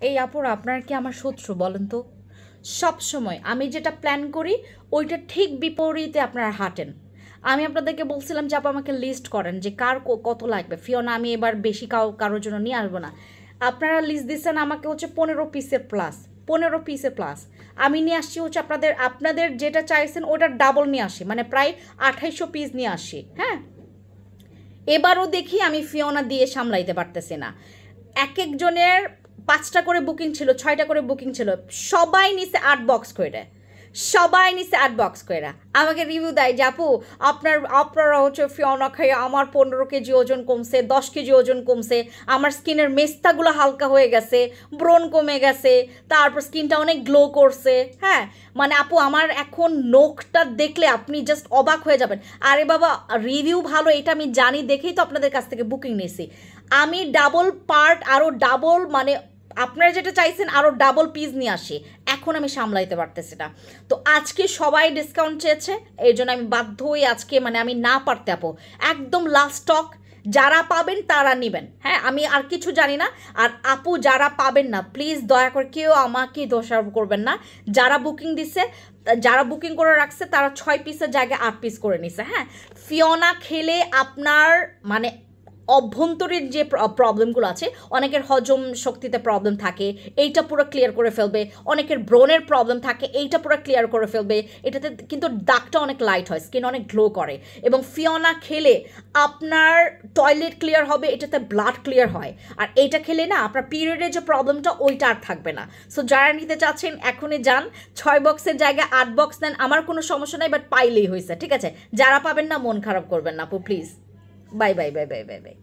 এই আপুর আপনার কি আমার শত্রু বলেন তো? সব সময় আমি যেটা প্ল্যান করি ওইটা ঠিক বিপরীতে আপনারা হাঁটেন। আমি আপনাদেরকে বলছিলাম যে আপু আমাকে লিস্ট করেন যে কার কত লাগবে। ফিওনা আমি এবার বেশি কারোর জন্য নিয়ে আসবো না। আপনারা লিস্ট দিচ্ছেন আমাকে হচ্ছে 15 পিসের প্লাস, 15 পিসের প্লাস। আমি নিয়ে আসছি হচ্ছে আপনাদের যেটা চাইছেন ওটার ডাবল নিয়ে আসি, মানে প্রায় 2800 পিস নিয়ে আসি। হ্যাঁ, এবারও দেখি আমি ফিওনা দিয়ে সামলাইতে পারতেছি না। এক একজনের 5টা করে বুকিং ছিল, 6টা করে বুকিং ছিল, সবাই নিছে 8 বক্স করে, সবাই নিছে 8 বক্স করে। আমাকে রিভিউ দেয় যে আপু আপনারা হচ্ছে ফিওনা খাইয়ে আমার 15 কেজি ওজন কমছে, 10 কেজি ওজন কমছে, আমার স্কিনের মেস্তাগুলো হালকা হয়ে গেছে, ব্রণ কমে গেছে, তারপর স্কিনটা অনেক গ্লো করছে। হ্যাঁ, মানে আপু আমার এখন নখটা দেখলে আপনি জাস্ট অবাক হয়ে যাবেন। আরে বাবা, রিভিউ ভালো এটা আমি জানি দেখেই তো আপনাদের কাছ থেকে বুকিং নিয়েছি। আমি ডাবল পার্ট আরও ডাবল, মানে আপনারা যেটা চাইছেন আরও ডাবল পিস নিয়ে আসি, এখন আমি সামলাইতে পারতেছি না। তো আজকে সবাই ডিসকাউন্ট চেয়েছে, এই জন্য আমি বাধ্য হয়ে আজকে, মানে আমি না পারতে আপু, একদম লাস্ট স্টক, যারা পাবেন তারা নেবেন। হ্যাঁ, আমি আর কিছু জানি না। আর আপু যারা পাবেন না প্লিজ দয়া করে কেউ আমাকে দোষারোপ করবেন না। যারা বুকিং দিচ্ছে, যারা বুকিং করে রাখছে তারা 6 পিসের জায়গায় 8 পিস করে নিছে। হ্যাঁ, ফিওনা খেলে আপনার মানে অভ্যন্তরীণ যে প্রবলেমগুলো আছে, অনেকের হজম শক্তিতে প্রবলেম থাকে, এইটা পুরো ক্লিয়ার করে ফেলবে। অনেকের ব্রণের প্রবলেম থাকে, এইটা পুরো ক্লিয়ার করে ফেলবে। এটাতে কিন্তু দাগটা অনেক লাইট হয়, স্কিন অনেক গ্লো করে। এবং ফিওনা খেলে আপনার টয়লেট ক্লিয়ার হবে, এটাতে ব্লাড ক্লিয়ার হয়। আর এইটা খেলে না আপনার পিরিয়ডের যে প্রবলেমটা ওইটা আর থাকবে না। সো যারা নিতে চাচ্ছেন এখনই যান, 6 বক্সের জায়গায় 8 বক্স নেন, আমার কোনো সমস্যা নাই, বাট পাইলেই হয়েছে। ঠিক আছে, যারা পাবেন না মন খারাপ করবেন না আপু, please. Bye bye bye bye bye bye.